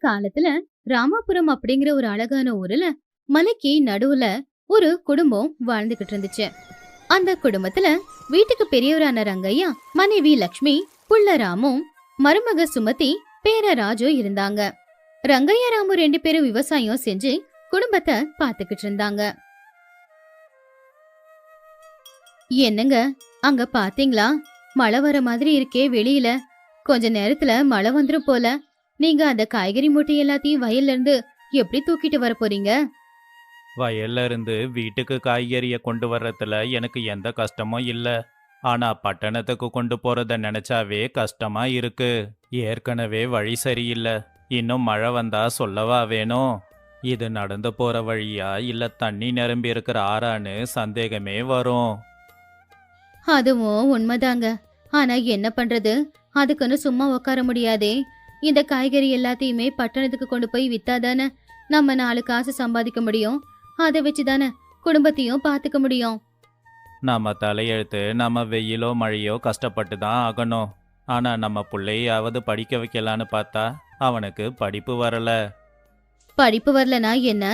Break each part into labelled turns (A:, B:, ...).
A: காலத்துல ராமாபுரம் அப்படிங்கிற ஒரு அழகான ஊர்ல மலைக்கு நடுவுல ஒரு குடும்பம் வாழ்ந்துகிட்டு இருந்துச்சு. அந்த குடும்பத்துல வீட்டுக்கு பெரியவரான ரங்கையா, மனைவி லக்ஷ்மி, புள்ள ராமும், மருமக சுமதி, பேர ராஜு இருந்தாங்க. ரங்கையா ராமு ரெண்டு பேரும் விவசாயம் செஞ்சு குடும்பத்தை பாத்துக்கிட்டு இருந்தாங்க. என்னங்க, அங்க பாத்தீங்களா? மழை வர மாதிரி இருக்கே வெளியில. கொஞ்ச நேரத்துல மழை வந்துரும் போல. நீங்க அந்த காய்கறி மூட்டை எல்லாத்தையும் வயல்ல இருந்து எப்படி தூக்கிட்டு வர போறீங்க?
B: வயல்ல இருந்து வீட்டுக்கு காய்கறியை கொண்டு வர்றதுல எனக்கு எந்த கஷ்டமும் இல்ல. ஆனா பட்டணத்துக்கு கொண்டு போறத நினைச்சாவே கஷ்டமா இருக்கு. ஏற்கனவே வழி சரியில்லை. இன்னும் மழை வந்தா சொல்லவா வேணும்? இது நடந்து போற வழியா இல்ல தண்ணி நிரம்பி இருக்கிற ஆறான்னு சந்தேகமே வரும்.
A: அதுவும் உண்மைதாங்க. ஆனா என்ன பண்றது? அதுக்குன்னு சும்மா உட்கார முடியாதே. இந்த காய்கறி எல்லாத்தையுமே பட்டணத்துக்கு கொண்டு போய் வித்தாதானே நம்ம 4 காசு சம்பாதிக்க முடியும். அதை வச்சுதானே குடும்பத்தையும் பாத்துக்க முடியும்.
B: நம்ம தலையெழுத்து நம்ம வெயிலோ மழையோ கஷ்டப்பட்டு தான் ஆகணும். ஆனா நம்ம பிள்ளையாவது படிக்க வைக்கலான்னு பார்த்தா அவனுக்கு படிப்பு வரல.
A: படிப்பு வரலனா என்ன?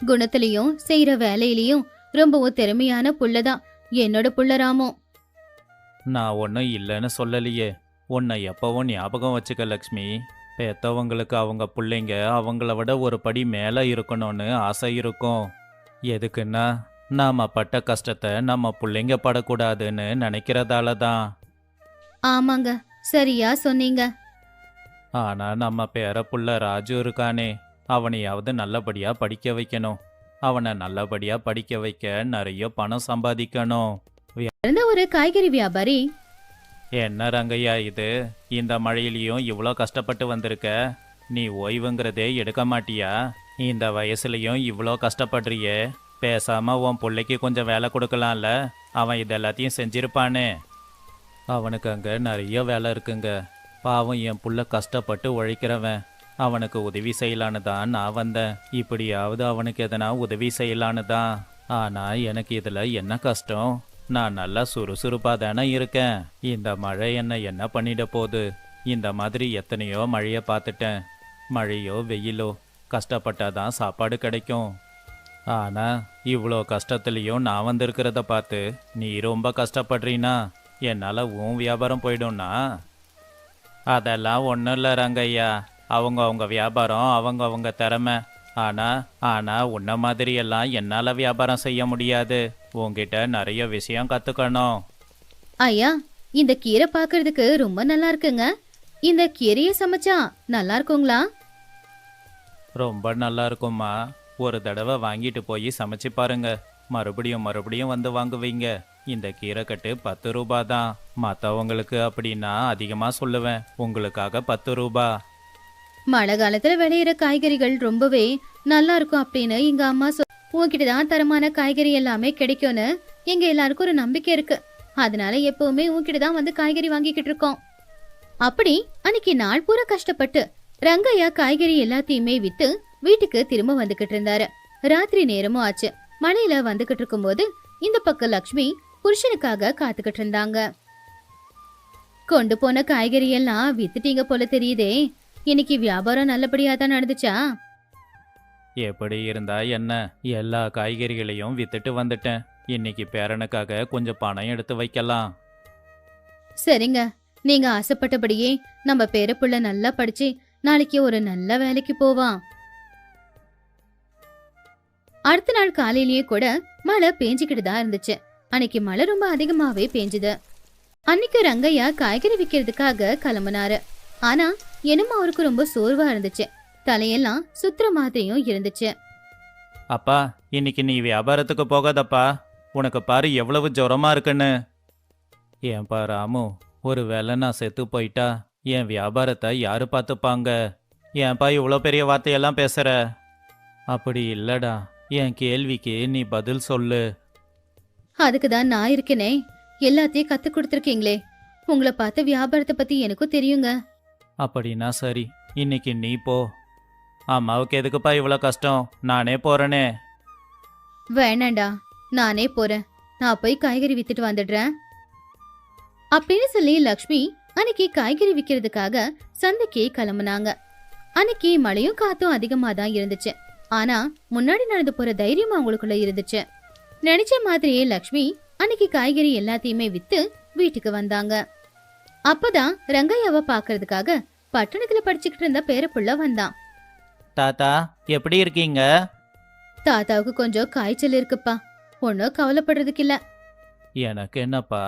A: குணத்திலையும் செய்யற வேலையிலயும் ரொம்பவும் திறமையான புள்ளதான் என்னோட புள்ள ராமு.
B: நான் ஒன்றும் இல்லைன்னு சொல்லலையே. உன்னை எப்பவும் ஞாபகம் வச்சுக்க லக்ஷ்மி. பெத்தவங்களுக்கு அவங்க பிள்ளைங்க அவங்கள விட ஒரு படி மேலே இருக்கணும்னு ஆசை இருக்கும். எதுக்குன்னா நாம பட்ட கஷ்டத்தை நம்ம பிள்ளைங்க படக்கூடாதுன்னு நினைக்கிறதால தான்.
A: ஆமாங்க, சரியா சொன்னீங்க.
B: ஆனா நம்ம பேர புள்ள ராஜு இருக்கானே, அவனையாவது நல்லபடியா படிக்க வைக்கணும். அவனை நல்லபடியா படிக்க வைக்க நிறைய பணம் சம்பாதிக்கணும்.
A: இருந்த ஒரு காய்கறி வியாபாரி,
B: என்ன ரங்கையா இது? இந்த மழையிலையும் இவ்வளோ கஷ்டப்பட்டு வந்திருக்க. நீ ஓய்வுங்கிறதே எடுக்க மாட்டியா? இந்த வயசுலயும் இவ்வளோ கஷ்டப்படுறியே. பேசாம உன் பிள்ளைக்கு கொஞ்சம் வேலை கொடுக்கலாம்ல. அவன் இதெல்லாத்தையும் செஞ்சிருப்பானே. அவனுக்கு அங்கே நிறைய வேலை இருக்குங்க. பாவம் என் புள்ள கஷ்டப்பட்டு உழைக்கிறவன். அவனுக்கு உதவி செய்யலான்னு தான் நான் வந்தேன். இப்படியாவது அவனுக்கு எதனா உதவி செய்யலான்னு தான். ஆனால் எனக்கு இதில் என்ன கஷ்டம்? நான் நல்லா சுறுசுறுப்பாக தானே இருக்கேன். இந்த மழை என்ன பண்ணிட போகுது? இந்த மாதிரி எத்தனையோ மழையை பார்த்துட்டேன். மழையோ வெயிலோ கஷ்டப்பட்டாதான் சாப்பாடு கிடைக்கும். ஆனால் இவ்வளோ கஷ்டத்துலேயும் நான் வந்திருக்கிறத பார்த்து நீ ரொம்ப கஷ்டப்படுறீனா என்னால் உன் வியாபாரம் போயிடும்னா? அதெல்லாம் ஒன்றும் இல்லை ரங்கையா. அவங்க வியாபாரம் அவங்க திறமை. ஆனால் உன்ன மாதிரியெல்லாம் என்னால் வியாபாரம் செய்ய முடியாது. உன்கிட்ட நிறைய விஷயம் கற்றுக்கணும்.
A: ஐயா, இந்த கீரை பாக்குறதுக்கு ரொம்ப நல்லா இருக்குங்க. இந்த கீரையை சமைச்சா நல்லா இருக்குங்களா?
B: ரொம்ப நல்லா இருக்கும்மா. ஒரு தடவை வாங்கிட்டு போய் சமைச்சு பாருங்க. மறுபடியும் வந்து வாங்குவீங்க. இந்த கீரைக்கட்டு 10 ரூபா தான். மற்றவங்களுக்கு அப்படின்னா அதிகமாக சொல்லுவேன். உங்களுக்காக 10 ரூபா.
A: மழை காலத்துல விளையிற காய்கறிகள் ரொம்பவே நல்லா இருக்கும் அப்படின்னு எங்க அம்மா உங்ககிட்ட தான் தரமான காய்கறி எல்லாமே கிடைக்கும்னு எங்க எல்லாருக்கும் ஒரு நம்பிக்கை இருக்கு. அதனால எப்பவுமே உங்ககிட்ட தான் வந்து காய்கறி வாங்கிக்கிட்டு இருக்கோம். அப்படி அன்னைக்கு நாள் பூரா கஷ்டப்பட்டு ரங்கையா காய்கறி எல்லாத்தையுமே வித்து வீட்டுக்கு திரும்ப வந்துகிட்டு இருந்தாரு. ராத்திரி நேரமும் ஆச்சு. மழையில வந்துகிட்டு இருக்கும் போது இந்த பக்கம் லக்ஷ்மி புருஷனுக்காக காத்துக்கிட்டு இருந்தாங்க. கொண்டு போன காய்கறி எல்லாம் வித்துட்டீங்க போல தெரியுதே. இன்னைக்கு வியாபாரம் நல்லபடியா தான் நடந்துச்சா?
B: எப்படி இருந்தா என்ன, எல்லா காய்கறிகளையும் வித்துட்டு வந்துட்டேன். இன்னைக்கு பேரனுக்காக கொஞ்சம் பணம் எடுத்து வைக்கலாம்.
A: சரிங்க, நீங்க ஆசைப்பட்டபடியே நம்ம பேரப்புள்ள நல்லா படிச்சு நாளைக்கு ஒரு நல்ல வேலைக்கு போவான். அடுத்த நாள் காலையிலேயே கூட மழை பேஞ்சுக்கிட்டு தான் இருந்துச்சு. அன்னைக்கு மழை ரொம்ப அதிகமாவே பேஞ்சுது. அன்னைக்கு ரங்கையா காய்கறி விற்கிறதுக்காக கிளம்புனாரு. ஆனா என்னமோ அவருக்கு ரொம்ப சோர்வா இருந்துச்சு. தலையெல்லாம் சுத்துற மாதிரியும் இருந்துச்சு.
B: அப்பா, இன்னைக்கு நீ வியாபாரத்துக்கு போகாதப்பா. உனக்கு பாரு எவ்வளவு ஜுரமா இருக்குன்னு. ஏன்பா ராமு, ஒரு வேளை நான் செத்து போயிட்டா என் வியாபாரத்தை யாரு பார்த்துப்பாங்க? ஏன்பா இவ்வளோ பெரிய வார்த்தையெல்லாம் பேசுற? அப்படி இல்லடா, என் கேள்விக்கு நீ பதில் சொல்லு.
A: அதுக்குதான் நான் இருக்கேனே. எல்லாத்தையும் கத்து கொடுத்துருக்கீங்களே. உங்களை பார்த்து வியாபாரத்தை பத்தி எனக்கும் தெரியுங்க.
B: அப்படின்னா சரி, இன்னைக்கு நீ போ. அம்மாவுக்கு எதுக்குப்பா இவ்வளோ கஷ்டம்? நானே போறேனே.
A: வேணாண்டா, நானே போறேன். நான் போய் காய்கறி வித்துட்டு வந்துடுறேன் அப்படின்னு சொல்லி லக்ஷ்மி அன்னைக்கு காய்கறி விக்கிறதுக்காக சந்தைக்கு கிளம்புனாங்க. அன்னைக்கு மழையும் காத்தும் அதிகமா தான் இருந்துச்சு. ஆனா முன்னாடி நடந்து போற தைரியம் அவங்களுக்குள்ள இருந்துச்சு. நினைச்ச மாதிரியே லக்ஷ்மி அன்னைக்கு காய்கறி எல்லாத்தையுமே வித்து வீட்டுக்கு வந்தாங்க. அப்பதான் ரங்கையாவை பாக்குறதுக்காக பட்டணத்துல படிச்சுக்கிட்டு இருந்த பேரப்புள்ள வந்தான்.
B: தாத்தா எப்படி இருக்கீங்க?
A: தாத்தாவுக்கு கொஞ்சம் காய்ச்சல் இருக்குப்பா, ஒன்னும் கவலைப்படுறதுக்கு இல்ல.
B: எனக்கு என்னப்பா,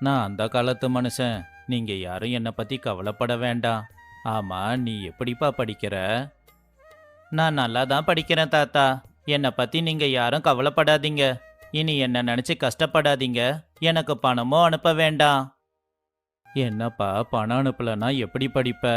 B: நான் அந்த காலத்து மனுஷன். நீங்க யாரும் என்னை பத்தி கவலைப்பட வேண்டாம். ஆமா, நீ எப்படிப்பா படிக்கிற? நான் நல்லா தான் படிக்கிறேன் தாத்தா. என்னை பத்தி நீங்க யாரும் கவலைப்படாதீங்க. இனி என்ன நினைச்சு கஷ்டப்படாதீங்க. எனக்கு பணமும் அனுப்ப வேண்டாம். என்னப்பா, பணம் அனுப்பலனா எப்படி படிப்ப?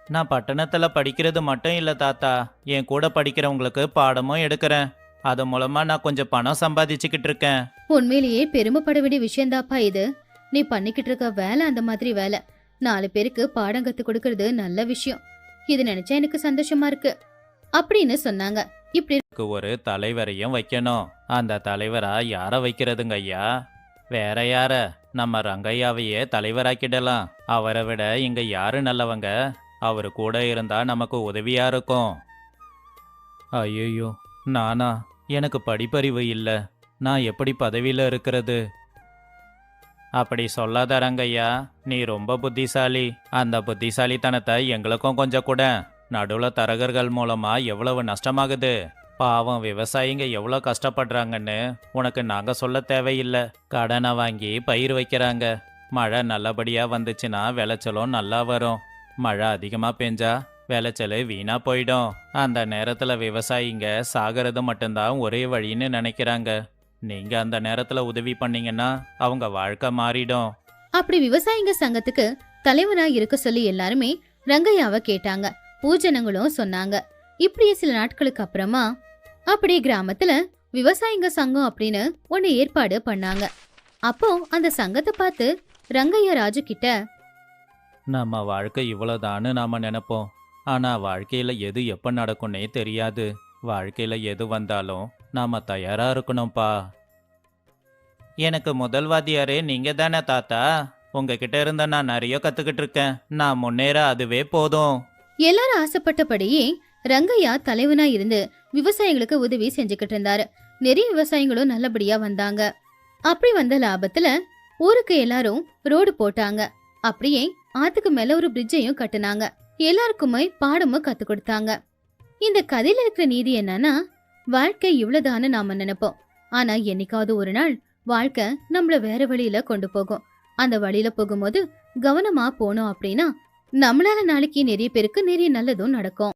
B: நான் பட்டணத்துல படிக்கிறது மட்டும் இல்ல தாத்தா, என் கூட படிக்கிறவங்களுக்கு பாடமும் எடுக்கிறேன். அது மூலமா நான் கொஞ்சம் பணம் சம்பாதிச்சுக்கிட்டு இருக்கேன்.
A: உண்மையிலேயே பெருமைப்பட வேண்டிய விஷயம்தாப்பா இது. நீ பண்ணிக்கிட்டு இருக்க வேலை அந்த மாதிரி வேலை. 4 பேருக்கு பாடம் கத்து கொடுக்கறது நல்ல விஷயம். இது நினைச்சா எனக்கு சந்தோஷமா இருக்கு அப்படின்னு சொன்னாங்க. இப்படி
B: இதுக்கு ஒரு தலைவரையும் வைக்கணும். அந்த தலைவரா யார வைக்கிறதுங்க ஐயா? வேற யார? நம்ம ரங்கையாவையே தலைவராக்கிடலாம். அவரை விட இங்க யாரு நல்லவங்க? அவரு கூட இருந்தா நமக்கு உதவியா இருக்கும். ஐயோ, நானா? எனக்கு படிப்பறிவு இல்ல. நான் எப்படி பதவியில இருக்கிறது? அப்படி சொல்லாத ரங்கையா, நீ ரொம்ப புத்திசாலி. அந்த புத்திசாலித்தனத்தை எங்களுக்கும் கொஞ்சம் கூட. நடுவுல தரகர்கள் மூலமா எவ்வளவு நஷ்டமாகுது. பாவம் விவசாயிங்க எவ்வளோ கஷ்டப்படுறாங்கன்னு உனக்கு நாங்க சொல்ல தேவையில்லை. கடனை வாங்கி பயிர் வைக்கிறாங்க. மழை நல்லபடியா வந்துச்சுன்னா விளைச்சலும் நல்லா வரும். மழை அதிகமா பெஞ்சா விளைச்சல் வீணா போயிடும். அந்த நேரத்துல விவசாயிங்க சாகிறது மட்டும்தான் ஒரே வழின்னு நினைக்கிறாங்க. நீங்க அந்த நேரத்துல உதவி பண்ணீங்கன்னா அவங்க வாழ்க்கை மாறிடும்.
A: அப்படி விவசாயிங்க சங்கத்துக்கு தலைவனா இருக்க சொல்லி எல்லாருமே ரங்கையாவை கேட்டாங்க. பூஜனங்களும் சொன்னாங்க. இப்படியே சில நாட்களுக்கு அப்புறமா அப்படியே கிராமத்துல விவசாயிங்க சங்கம் அப்படின்னு ஒன்னு ஏற்பாடு பண்ணாங்க. அப்போ அந்த சங்கத்தை பார்த்து ரங்கையா ராஜு கிட்ட,
B: நம்ம வாழ்க்கை இவ்வளவுதான்னு நாம நினைப்போம். ஆனா வாழ்க்கையில எது எப்ப நடக்கும்னே தெரியாது. வாழ்க்கையில எது வந்தாலும் நாம தயாரா இருக்கணும்ப்பா. எனக்கு முதல் வாத்தியாரே நீங்க தானே தாத்தா? உங்ககிட்ட இருந்த நான் நிறைய கத்துக்கிட்டு இருக்கேன். நான் முன்னேற அதுவே போதும்.
A: எல்லாரும் ஆசைப்பட்டபடியே ரங்கையா தலைவனா இருந்து விவசாயிகளுக்கு உதவி செஞ்சுக்கிட்டு இருந்தாரு. நிறைய விவசாயிகளும் நல்லபடியா வந்தாங்க. அப்படி வந்த லாபத்துல ஊருக்கு எல்லாரும் ரோடு போட்டாங்க. அப்படியே ஆத்துக்கு மேல ஒரு பிரிட்ஜையும் கட்டுனாங்க. எல்லாருக்குமே பாடமும் கத்து கொடுத்தாங்க. இந்த கதையில இருக்கிற நீதி என்னன்னா, வாழ்க்கை இவ்வளவுதான்னு நாம நினைப்போம். ஆனா என்னைக்காவது ஒரு நாள் வாழ்க்கை நம்மள வேற வழியில கொண்டு போகும். அந்த வழியில போகும்போது கவனமா போனோம் அப்படின்னா நம்மளால நாளைக்கு நிறைய பேருக்கு நிறைய நல்லதும் நடக்கும்.